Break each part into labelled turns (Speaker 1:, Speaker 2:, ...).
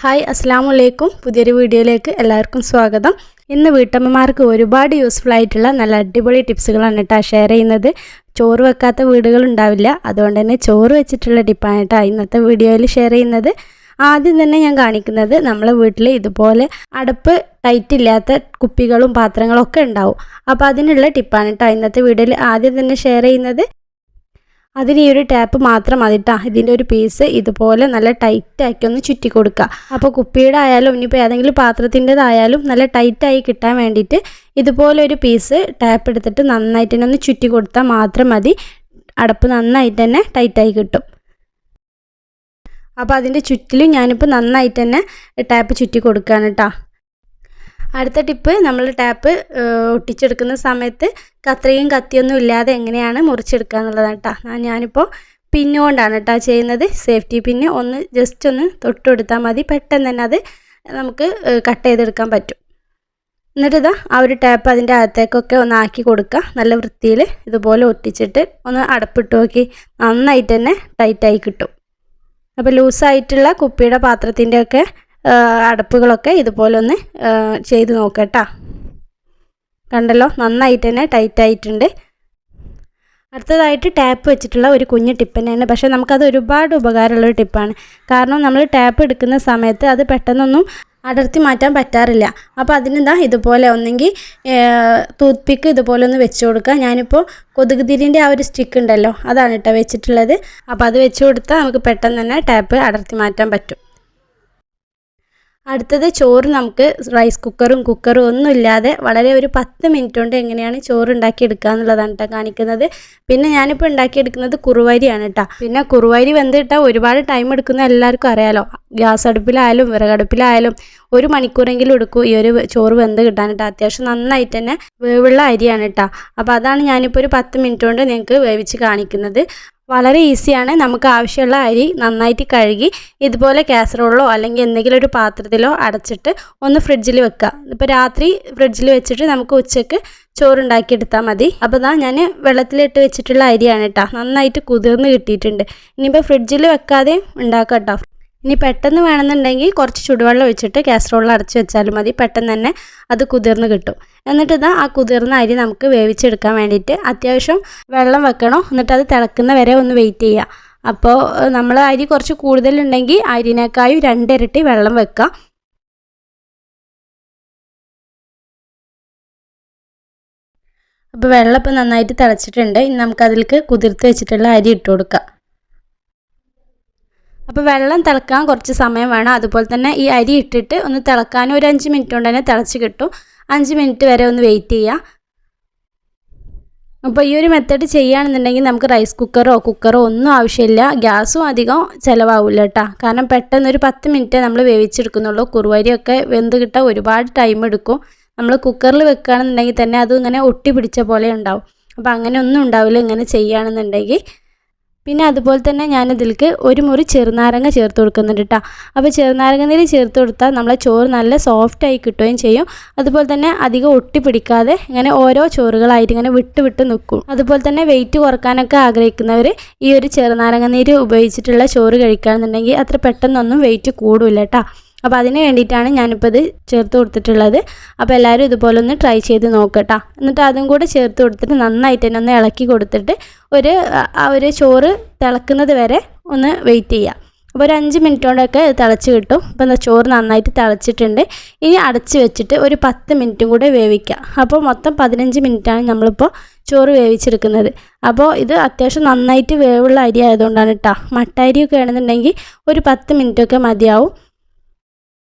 Speaker 1: Hi അസ്സലാമു അലൈക്കും. പുതിയൊരു വീഡിയോയിലേക്ക് എല്ലാവർക്കും സ്വാഗതം. ഇന്ന് വീട്ടമ്മമാർക്ക് ഒരുപാട് യൂസ്ഫുൾ ആയിട്ടുള്ള നല്ല അടിപൊളി ടിപ്സുകളാണ് കേട്ടോ ഷെയർ ചെയ്യുന്നത്. ചോറ് വെക്കാത്ത വീടുകളുണ്ടാവില്ല, അതുകൊണ്ട് തന്നെ ചോറ് വെച്ചിട്ടുള്ള ടിപ്പാണ് കേട്ടോ ഇന്നത്തെ വീഡിയോയിൽ ഷെയർ ചെയ്യുന്നത്. ആദ്യം തന്നെ ഞാൻ കാണിക്കുന്നത് നമ്മളെ വീട്ടിൽ ഇതുപോലെ അടപ്പ് ടൈറ്റ് ഇല്ലാത്ത കുപ്പികളും പാത്രങ്ങളും ഒക്കെ ഉണ്ടാവും. അപ്പോൾ അതിനുള്ള ടിപ്പാണ് കേട്ടോ ഇന്നത്തെ വീഡിയോയിൽ ആദ്യം തന്നെ ഷെയർ ചെയ്യുന്നത്. അതിന് ഈ ഒരു ടാപ്പ് മാത്രം മതി കേട്ടോ. ഇതിൻ്റെ ഒരു പീസ് ഇതുപോലെ നല്ല ടൈറ്റാക്കി ഒന്ന് ചുറ്റി കൊടുക്കുക. അപ്പോൾ കുപ്പിയുടെ ആയാലും ഇനിയിപ്പോൾ ഏതെങ്കിലും പാത്രത്തിൻ്റെതായാലും നല്ല ടൈറ്റായി കിട്ടാൻ വേണ്ടിയിട്ട് ഇതുപോലെ ഒരു പീസ് ടാപ്പ് എടുത്തിട്ട് നന്നായിട്ട് തന്നെ ഒന്ന് ചുറ്റി കൊടുത്താൽ മാത്രം മതി. അടപ്പ് നന്നായിട്ട് തന്നെ ടൈറ്റായി കിട്ടും. അപ്പോൾ അതിൻ്റെ ചുറ്റിലും ഞാനിപ്പോൾ നന്നായിട്ട് തന്നെ ടാപ്പ് ചുറ്റി കൊടുക്കുകയാണ് കേട്ടോ. അടുത്ത ടിപ്പ്, നമ്മൾ ടാപ്പ് ഒട്ടിച്ചെടുക്കുന്ന സമയത്ത് കത്രികയും കത്തിയൊന്നും ഇല്ലാതെ എങ്ങനെയാണ് മുറിച്ചെടുക്കുക എന്നുള്ളതാണ് കേട്ടോ. ഞാനിപ്പോൾ പിന്ന് കൊണ്ടാണ് കേട്ടോ ചെയ്യുന്നത്. സേഫ്റ്റി പിന്ന് ഒന്ന് ജസ്റ്റ് ഒന്ന് തൊട്ടുകൊടുത്താൽ മതി, പെട്ടെന്ന് തന്നെ അത് നമുക്ക് കട്ട് ചെയ്തെടുക്കാൻ പറ്റും. എന്നിട്ട് ഇതാ ആ ഒരു ടാപ്പ് അതിൻ്റെ അകത്തേക്കൊക്കെ ഒന്ന് ആക്കി കൊടുക്കുക. നല്ല വൃത്തിയിൽ ഇതുപോലെ ഒട്ടിച്ചിട്ട് ഒന്ന് അടപ്പിട്ട് നോക്കി, നന്നായിട്ട് തന്നെ ടൈറ്റായി കിട്ടും. അപ്പോൾ ലൂസായിട്ടുള്ള കുപ്പിയുടെ പാത്രത്തിൻ്റെയൊക്കെ അടപ്പുകളൊക്കെ ഇതുപോലെ ഒന്ന് ചെയ്ത് നോക്കട്ടോ. കണ്ടല്ലോ, നന്നായിട്ട് തന്നെ ടൈറ്റായിട്ടുണ്ട്. അടുത്തതായിട്ട് ടാപ്പ് വെച്ചിട്ടുള്ള ഒരു കുഞ്ഞ് ടിപ്പ് തന്നെയാണ്, പക്ഷേ നമുക്കത് ഒരുപാട് ഉപകാരമുള്ളൊരു ടിപ്പാണ്. കാരണം നമ്മൾ ടാപ്പ് എടുക്കുന്ന സമയത്ത് അത് പെട്ടെന്നൊന്നും അടർത്തി മാറ്റാൻ പറ്റാറില്ല. അപ്പോൾ അതിനെന്താ ഇതുപോലെ ഒന്നെങ്കിൽ ടൂത്ത് പിക്ക് ഇതുപോലെ ഒന്ന് വെച്ച് കൊടുക്കുക. ഞാനിപ്പോൾ കൊതുക് തിരിൻ്റെ ആ ഒരു സ്റ്റിക്ക് ഉണ്ടല്ലോ, അതാണ് കേട്ടോ വെച്ചിട്ടുള്ളത്. അപ്പോൾ അത് വെച്ച് കൊടുത്താൽ നമുക്ക് പെട്ടെന്ന് തന്നെ ടാപ്പ് അടർത്തി മാറ്റാൻ പറ്റും. അടുത്തത്, ചോറ് നമുക്ക് റൈസ് കുക്കറും ഒന്നും ഇല്ലാതെ വളരെ ഒരു 10 മിനിറ്റ് കൊണ്ട് എങ്ങനെയാണ് ചോറ് ഉണ്ടാക്കിയെടുക്കുക എന്നുള്ളതാണ് കേട്ടോ കാണിക്കുന്നത്. പിന്നെ ഞാനിപ്പോൾ ഉണ്ടാക്കിയെടുക്കുന്നത് കുറുവരിയാണ് കേട്ടോ. പിന്നെ കുറുവരി വെന്തിട്ടാൽ ഒരുപാട് ടൈം എടുക്കുന്ന എല്ലാവർക്കും അറിയാലോ. ഗ്യാസ് അടുപ്പിലായാലും വിറകടുപ്പിലായാലും 1 മണിക്കൂറെങ്കിലും എടുക്കും ഈ ഒരു ചോറ് വെന്ത് കിട്ടാൻ കേട്ടോ. അത്യാവശ്യം നന്നായിട്ട് തന്നെ വേവുള്ള അരിയാണ് കേട്ടോ. അപ്പോൾ അതാണ് ഞാനിപ്പോൾ ഒരു 10 മിനിറ്റ് കൊണ്ട് നിങ്ങൾക്ക് വേവിച്ച് കാണിക്കുന്നത്. വളരെ ഈസിയാണ്. നമുക്ക് ആവശ്യമുള്ള അരി നന്നായിട്ട് കഴുകി ഇതുപോലെ കാസറോളിലോ അല്ലെങ്കിൽ എന്തെങ്കിലും ഒരു പാത്രത്തിലോ അടച്ചിട്ട് ഒന്ന് ഫ്രിഡ്ജിൽ വെക്കുക. ഇപ്പോൾ രാത്രി ഫ്രിഡ്ജിൽ വെച്ചിട്ട് നമുക്ക് ഉച്ചയ്ക്ക് ചോറുണ്ടാക്കിയെടുത്താൽ മതി. അപ്പോൾ ഇതാ ഞാൻ വെള്ളത്തിലിട്ട് വെച്ചിട്ടുള്ള അരിയാണ് കേട്ടോ. നന്നായിട്ട് കുതിർന്ന് കിട്ടിയിട്ടുണ്ട്. ഇനിയിപ്പോൾ ഫ്രിഡ്ജിൽ വെക്കാതെ ഉണ്ടാക്കാം കേട്ടോ. ഇനി പെട്ടെന്ന് വേണമെന്നുണ്ടെങ്കിൽ കുറച്ച് ചുടുവെള്ളം ഒഴിച്ചിട്ട് കാസറോളിൽ അടച്ച് വെച്ചാലും മതി, പെട്ടെന്ന് തന്നെ അത് കുതിർന്ന് കിട്ടും. എന്നിട്ട് ഇതാ ആ കുതിർന്ന അരി നമുക്ക് വേവിച്ചെടുക്കാൻ വേണ്ടിയിട്ട് അത്യാവശ്യം വെള്ളം വെക്കണം. എന്നിട്ട് അത് തിളക്കുന്ന വരെ ഒന്ന് വെയിറ്റ് ചെയ്യുക. അപ്പോൾ നമ്മൾ അരി കുറച്ച് കൂടുതലുണ്ടെങ്കിൽ അരിനേക്കാളും 2 ഇരട്ടി വെള്ളം വെക്കുക. അപ്പോൾ വെള്ളം ഇപ്പോൾ നന്നായിട്ട് തിളച്ചിട്ടുണ്ട്. ഇനി നമുക്കതിലേക്ക് കുതിർത്ത് വെച്ചിട്ടുള്ള അരി ഇട്ട് കൊടുക്കാം. അപ്പോൾ വെള്ളം തിളക്കാൻ കുറച്ച് സമയം വേണം. അതുപോലെ തന്നെ ഈ അരി ഇട്ടിട്ട് ഒന്ന് തിളക്കാനും ഒരു 5 മിനിറ്റ് കൊണ്ട് തന്നെ തിളച്ച് കിട്ടും. 5 മിനിറ്റ് വരെ ഒന്ന് വെയിറ്റ് ചെയ്യുക. അപ്പോൾ ഈ ഒരു മെത്തേഡ് ചെയ്യുകയാണെന്നുണ്ടെങ്കിൽ നമുക്ക് റൈസ് കുക്കറോ ഒന്നും ആവശ്യമില്ല. ഗ്യാസും അധികം ചിലവാകില്ല കേട്ടോ. കാരണം പെട്ടെന്നൊരു 10 മിനിറ്റേ നമ്മൾ വേവിച്ചെടുക്കുന്നുള്ളൂ. കുറുവരിയൊക്കെ വെന്ത് കിട്ടാൻ ഒരുപാട് ടൈം എടുക്കും. നമ്മൾ കുക്കറിൽ വെക്കുകയാണെന്നുണ്ടെങ്കിൽ തന്നെ അതും ഇങ്ങനെ ഒട്ടി പിടിച്ച പോലെ ഉണ്ടാവും. അപ്പോൾ അങ്ങനെ ഒന്നും ഉണ്ടാവില്ല ഇങ്ങനെ ചെയ്യുകയാണെന്നുണ്ടെങ്കിൽ. പിന്നെ അതുപോലെ തന്നെ ഞാനിതിലേക്ക് ഒരു മുറി ചെറുനാരങ്ങ ചേർത്ത് കൊടുക്കുന്നുണ്ട് കേട്ടോ. അപ്പോൾ ചെറുനാരങ്ങ നീര് ചേർത്ത് കൊടുത്താൽ നമ്മളെ ചോറ് നല്ല സോഫ്റ്റായി കിട്ടുകയും ചെയ്യും. അതുപോലെ തന്നെ അധികം ഒട്ടി പിടിക്കാതെ ഇങ്ങനെ ഓരോ ചോറുകളായിട്ട് ഇങ്ങനെ വിട്ട് നിൽക്കും. അതുപോലെ തന്നെ വെയിറ്റ് കുറക്കാനൊക്കെ ആഗ്രഹിക്കുന്നവർ ഈ ഒരു ചെറുനാരങ്ങ നീര് ഉപയോഗിച്ചിട്ടുള്ള ചോറ് കഴിക്കുകയാണെന്നുണ്ടെങ്കിൽ അത്ര പെട്ടെന്നൊന്നും വെയിറ്റ് കൂടില്ല കേട്ടോ. അപ്പോൾ അതിന് വേണ്ടിയിട്ടാണ് ഞാനിപ്പോൾ ഇത് ചേർത്ത് കൊടുത്തിട്ടുള്ളത്. അപ്പോൾ എല്ലാവരും ഇതുപോലെ ഒന്ന് ട്രൈ ചെയ്ത് നോക്കട്ടോ. എന്നിട്ട് അതും കൂടെ ചേർത്ത് കൊടുത്തിട്ട് നന്നായിട്ട് തന്നെ ഒന്ന് ഇളക്കി കൊടുത്തിട്ട് ഒരു ചോറ് തിളക്കുന്നത് വരെ ഒന്ന് വെയിറ്റ് ചെയ്യുക. അപ്പോൾ ഒരു 5 മിനിറ്റ് കൊണ്ടൊക്കെ തിളച്ച് കിട്ടും. അപ്പോൾ എന്താ ചോറ് നന്നായിട്ട് തിളച്ചിട്ടുണ്ട്. ഇനി അടച്ച് വെച്ചിട്ട് ഒരു 10 മിനിറ്റും കൂടെ വേവിക്കുക. അപ്പോൾ മൊത്തം 15 മിനിറ്റാണ് നമ്മളിപ്പോൾ ചോറ് വേവിച്ചെടുക്കുന്നത്. അപ്പോൾ ഇത് അത്യാവശ്യം നന്നായിട്ട് വേവുള്ള അരി ആയതുകൊണ്ടാണ് കേട്ടോ. മട്ട അരിയൊക്കെ ആണെന്നുണ്ടെങ്കിൽ ഒരു 10 മിനിറ്റൊക്കെ മതിയാവും.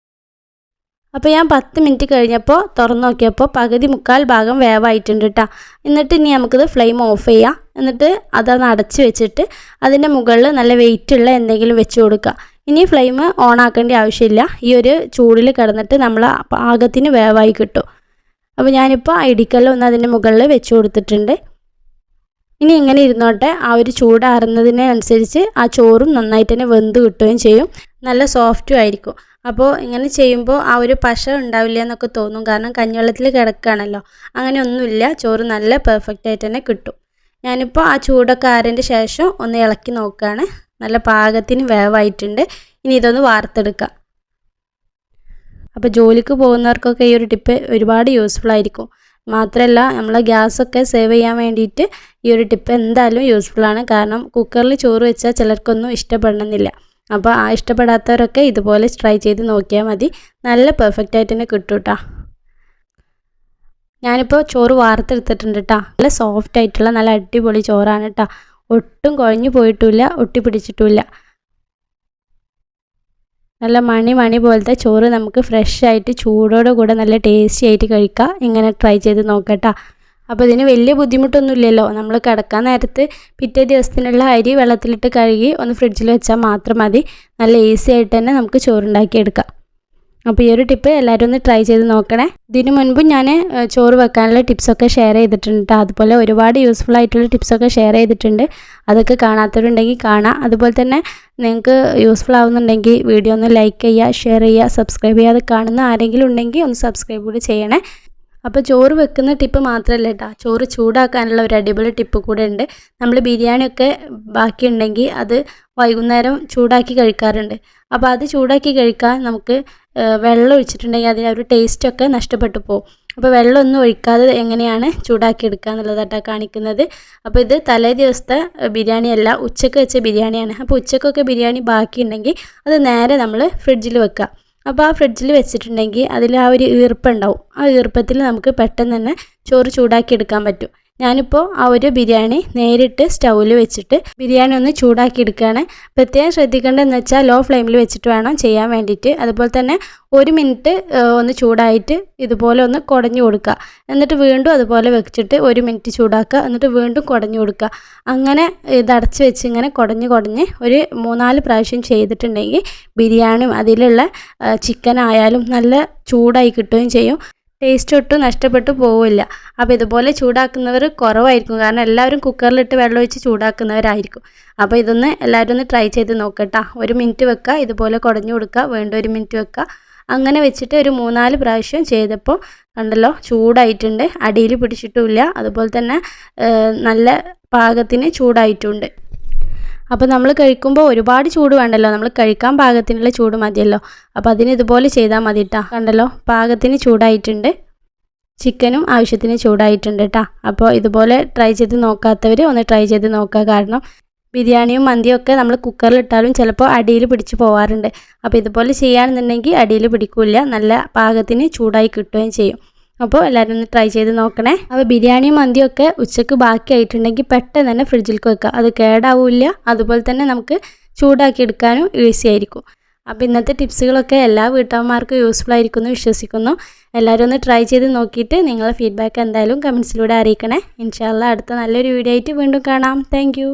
Speaker 1: അപ്പോൾ ഞാൻ 10 മിനിറ്റ് കഴിഞ്ഞപ്പോൾ തുറന്ന് നോക്കിയപ്പോൾ പകുതി മുക്കാൽ ഭാഗം വേവായിട്ടുണ്ട് കേട്ടോ. എന്നിട്ട് ഇനി നമുക്കിത് ഫ്ലെയിം ഓഫ് ചെയ്യാം. എന്നിട്ട് അതൊന്ന് അടച്ച് വെച്ചിട്ട് അതിൻ്റെ മുകളിൽ നല്ല വെയിറ്റുള്ള എന്തെങ്കിലും വെച്ച് കൊടുക്കുക. ഇനി ഫ്ലെയിം ഓൺ ആക്കേണ്ട ആവശ്യമില്ല. ഈ ഒരു ചൂടിൽ കിടന്നിട്ട് നമ്മൾ പാകത്തിന് വേവായി കിട്ടും. അപ്പോൾ ഞാനിപ്പോൾ ഇടിക്കല്ലൊന്ന് അതിൻ്റെ മുകളിൽ വെച്ച് കൊടുത്തിട്ടുണ്ട്. ഇനി ഇങ്ങനെ ഇരുന്നോട്ടെ. ആ ഒരു ചൂടാറുന്നതിനനുസരിച്ച് ആ ചോറും നന്നായിട്ട് തന്നെ വെന്ത് കിട്ടുകയും ചെയ്യും. നല്ല സോഫ്റ്റും ആയിരിക്കും. അപ്പോൾ ഇങ്ങനെ ചെയ്യുമ്പോൾ ആ ഒരു പശ ഉണ്ടാവില്ല എന്നൊക്കെ തോന്നും. കാരണം കഞ്ഞിവെള്ളത്തിൽ കിടക്കുകയാണല്ലോ. അങ്ങനെ ഒന്നുമില്ല. ചോറ് നല്ല പെർഫെക്റ്റ് ആയിട്ട് തന്നെ കിട്ടും. ഞാനിപ്പോൾ ആ ചൂടൊക്കെ ആറിയതിൻ്റെ ശേഷം ഒന്ന് ഇളക്കി നോക്കുകയാണ്. നല്ല പാകത്തിന് വേവായിട്ടുണ്ട്. ഇനി ഇതൊന്ന് വാർത്തെടുക്കാം. അപ്പോൾ ജോലിക്ക് പോകുന്നവർക്കൊക്കെ ഈ ഒരു ടിപ്പ് ഒരുപാട് യൂസ്ഫുൾ ആയിരിക്കും. മാത്രമല്ല നമ്മളെ ഗ്യാസൊക്കെ സേവ് ചെയ്യാൻ വേണ്ടിയിട്ട് ഈ ഒരു ടിപ്പ് എന്തായാലും യൂസ്ഫുള്ളാണ്. കാരണം കുക്കറിൽ ചോറ് വെച്ചാൽ ചിലർക്കൊന്നും ഇഷ്ടപ്പെടണമെന്നില്ല. അപ്പോൾ ആ ഇഷ്ടപ്പെടാത്തവരൊക്കെ ഇതുപോലെ ട്രൈ ചെയ്ത് നോക്കിയാൽ മതി. നല്ല പെർഫെക്റ്റ് ആയിട്ട് തന്നെ കിട്ടും കേട്ടോ. ഞാനിപ്പോൾ ചോറ് വാർത്തെടുത്തിട്ടുണ്ട് കേട്ടോ. നല്ല സോഫ്റ്റ് ആയിട്ടുള്ള നല്ല അടിപൊളി ചോറാണ് കേട്ടോ. ഒട്ടും കുഴഞ്ഞു പോയിട്ടുമില്ല, ഒട്ടി പിടിച്ചിട്ടുമില്ല. നല്ല മണി പോലത്തെ ചോറ് നമുക്ക് ഫ്രഷ് ആയിട്ട് ചൂടോടെ കൂടെ നല്ല ടേസ്റ്റി ആയിട്ട് കഴിക്കാം. ഇങ്ങനെ ട്രൈ ചെയ്ത് നോക്കട്ടോ. അപ്പോൾ ഇതിന് വലിയ ബുദ്ധിമുട്ടൊന്നുമില്ലല്ലോ. നമ്മൾ കിടക്കാൻ നേരത്ത് പിറ്റേ ദിവസത്തിനുള്ള അരി വെള്ളത്തിലിട്ട് കഴുകി ഒന്ന് ഫ്രിഡ്ജിൽ വെച്ചാൽ മാത്രം മതി. നല്ല ഈസി ആയിട്ട് തന്നെ നമുക്ക് ചോറുണ്ടാക്കിയെടുക്കാം. അപ്പോൾ ഈ ഒരു ടിപ്പ് എല്ലാവരും ഒന്ന് ട്രൈ ചെയ്ത് നോക്കണേ. ഇതിനു മുൻപും ഞാൻ ചോറ് വെക്കാനുള്ള ടിപ്സൊക്കെ ഷെയർ ചെയ്തിട്ടുണ്ട്. അതുപോലെ ഒരുപാട് യൂസ്ഫുൾ ആയിട്ടുള്ള ടിപ്സൊക്കെ ഷെയർ ചെയ്തിട്ടുണ്ട്. അതൊക്കെ കാണാത്തവരുണ്ടെങ്കിൽ കാണാം. അതുപോലെ തന്നെ നിങ്ങൾക്ക് യൂസ്ഫുൾ ആവുന്നുണ്ടെങ്കിൽ വീഡിയോ ഒന്ന് ലൈക്ക് ചെയ്യുക, ഷെയർ ചെയ്യുക, സബ്സ്ക്രൈബ് ചെയ്യാതെ കാണുന്ന ആരെങ്കിലും ഉണ്ടെങ്കിൽ ഒന്ന് സബ്സ്ക്രൈബ് കൂടി ചെയ്യണേ. അപ്പോൾ ചോറ് വെക്കുന്ന ടിപ്പ് മാത്രമല്ല കേട്ടോ, ചോറ് ചൂടാക്കാനുള്ള ഒരു അടിപൊളി ടിപ്പ് കൂടെ ഉണ്ട്. നമ്മൾ ബിരിയാണിയൊക്കെ ബാക്കിയുണ്ടെങ്കിൽ അത് വൈകുന്നേരം ചൂടാക്കി കഴിക്കാറുണ്ട്. അപ്പോൾ അത് ചൂടാക്കി കഴിക്കാൻ നമുക്ക് വെള്ളം ഒഴിച്ചിട്ടുണ്ടെങ്കിൽ അതിന് ഒരു ടേസ്റ്റൊക്കെ നഷ്ടപ്പെട്ടു പോകും. അപ്പോൾ വെള്ളമൊന്നും ഒഴിക്കാതെ എങ്ങനെയാണ് ചൂടാക്കി എടുക്കുക എന്നുള്ളതായിട്ടാണ് കാണിക്കുന്നത്. അപ്പോൾ ഇത് തലേ ദിവസത്തെ ബിരിയാണിയല്ല, ഉച്ചയ്ക്ക് വെച്ച ബിരിയാണിയാണ്. അപ്പോൾ ഉച്ചക്കൊക്കെ ബിരിയാണി ബാക്കിയുണ്ടെങ്കിൽ അത് നേരെ നമ്മൾ ഫ്രിഡ്ജിൽ വെക്കുക. അപ്പോൾ ആ ഫ്രിഡ്ജിൽ വെച്ചിട്ടുണ്ടെങ്കിൽ അതിൽ ആ ഒരു ഈർപ്പുണ്ടാവും. ആ ഈർപ്പത്തിൽ നമുക്ക് പെട്ടെന്ന് തന്നെ ചോറ് ചൂടാക്കി എടുക്കാൻ പറ്റും. ഞാനിപ്പോൾ ആ ഒരു ബിരിയാണി നേരിട്ട് സ്റ്റൗവിൽ വെച്ചിട്ട് ബിരിയാണി ഒന്ന് ചൂടാക്കി എടുക്കുകയാണ്. പ്രത്യേകം ശ്രദ്ധിക്കേണ്ടതെന്ന് വെച്ചാൽ ലോ ഫ്ലെയിമിൽ വെച്ചിട്ട് വേണം ചെയ്യാൻ വേണ്ടിയിട്ട്. അതുപോലെ തന്നെ 1 മിനിറ്റ് ഒന്ന് ചൂടായിട്ട് ഇതുപോലെ ഒന്ന് കുടഞ്ഞു കൊടുക്കുക. എന്നിട്ട് വീണ്ടും അതുപോലെ വെച്ചിട്ട് 1 മിനിറ്റ് ചൂടാക്കുക. എന്നിട്ട് വീണ്ടും കുടഞ്ഞു കൊടുക്കുക. അങ്ങനെ ഇതടച്ച് വെച്ച് ഇങ്ങനെ കുടഞ്ഞ് ഒരു 3-4 പ്രാവശ്യം ചെയ്തിട്ടുണ്ടെങ്കിൽ ബിരിയാണിയും അതിലുള്ള ചിക്കൻ ആയാലും നല്ല ചൂടായി കിട്ടുകയും ചെയ്യും. ടേസ്റ്റ് ഒട്ടും നഷ്ടപ്പെട്ടു പോവില്ല. അപ്പോൾ ഇതുപോലെ ചൂടാക്കുന്നവർ കുറവായിരിക്കും. കാരണം എല്ലാവരും കുക്കറിലിട്ട് വെള്ളം ഒഴിച്ച് ചൂടാക്കുന്നവരായിരിക്കും. അപ്പോൾ ഇതൊന്ന് എല്ലാവരും ഒന്ന് ട്രൈ ചെയ്ത് നോക്കട്ടോ. 1 മിനിറ്റ് വെക്കുക, ഇതുപോലെ കുടഞ്ഞു കൊടുക്കുക, വീണ്ടും 1 മിനിറ്റ് വെക്കുക. അങ്ങനെ വെച്ചിട്ട് ഒരു 3-4 പ്രാവശ്യം ചെയ്തപ്പോൾ കണ്ടല്ലോ ചൂടായിട്ടുണ്ട്, അടിയിൽ പിടിച്ചിട്ടുമില്ല. അതുപോലെ തന്നെ നല്ല പാകത്തിന് ചൂടായിട്ടുണ്ട്. അപ്പോൾ നമ്മൾ കഴിക്കുമ്പോൾ ഒരുപാട് ചൂട് വേണ്ടല്ലോ, നമ്മൾ കഴിക്കാൻ പാകത്തിനുള്ള ചൂട് മതിയല്ലോ. അപ്പോൾ അതിന് ഇതുപോലെ ചെയ്താൽ മതി കേട്ടോ. കണ്ടല്ലോ പാകത്തിന് ചൂടായിട്ടുണ്ട്, ചിക്കനും ആവശ്യത്തിന് ചൂടായിട്ടുണ്ട് കേട്ടോ. അപ്പോൾ ഇതുപോലെ ട്രൈ ചെയ്ത് നോക്കാത്തവർ ഒന്ന് ട്രൈ ചെയ്ത് നോക്കുക. കാരണം ബിരിയാണിയും മന്തിയും ഒക്കെ നമ്മൾ കുക്കറിലിട്ടാലും ചിലപ്പോൾ അടിയിൽ പിടിച്ച് പോകാറുണ്ട്. അപ്പോൾ ഇതുപോലെ ചെയ്യുകയാണെന്നുണ്ടെങ്കിൽ അടിയിൽ പിടിക്കില്ല, നല്ല പാകത്തിന് ചൂടായി കിട്ടുകയും ചെയ്യും. അപ്പോൾ എല്ലാവരും ഒന്ന് ട്രൈ ചെയ്ത് നോക്കണേ. അപ്പോൾ ബിരിയാണിയും മന്തിയും ഒക്കെ ഉച്ചയ്ക്ക് ബാക്കിയായിട്ടുണ്ടെങ്കിൽ പെട്ടെന്ന് തന്നെ ഫ്രിഡ്ജിലേക്ക് വെക്കുക. അത് കേടാവില്ല. അതുപോലെ തന്നെ നമുക്ക് ചൂടാക്കി എടുക്കാനും ഈസി ആയിരിക്കും. അപ്പോൾ ഇന്നത്തെ ടിപ്സുകളൊക്കെ എല്ലാ വീട്ടമ്മമാർക്കും യൂസ്ഫുൾ ആയിരിക്കും എന്ന് വിശ്വസിക്കുന്നു. എല്ലാവരും ഒന്ന് ട്രൈ ചെയ്ത് നോക്കിയിട്ട് നിങ്ങളുടെ ഫീഡ്ബാക്ക് എന്തായാലും കമൻസിലൂടെ അറിയിക്കണേ. ഇൻഷാ അല്ലാഹ് അടുത്ത നല്ലൊരു വീഡിയോ ആയിട്ട് വീണ്ടും കാണാം. താങ്ക്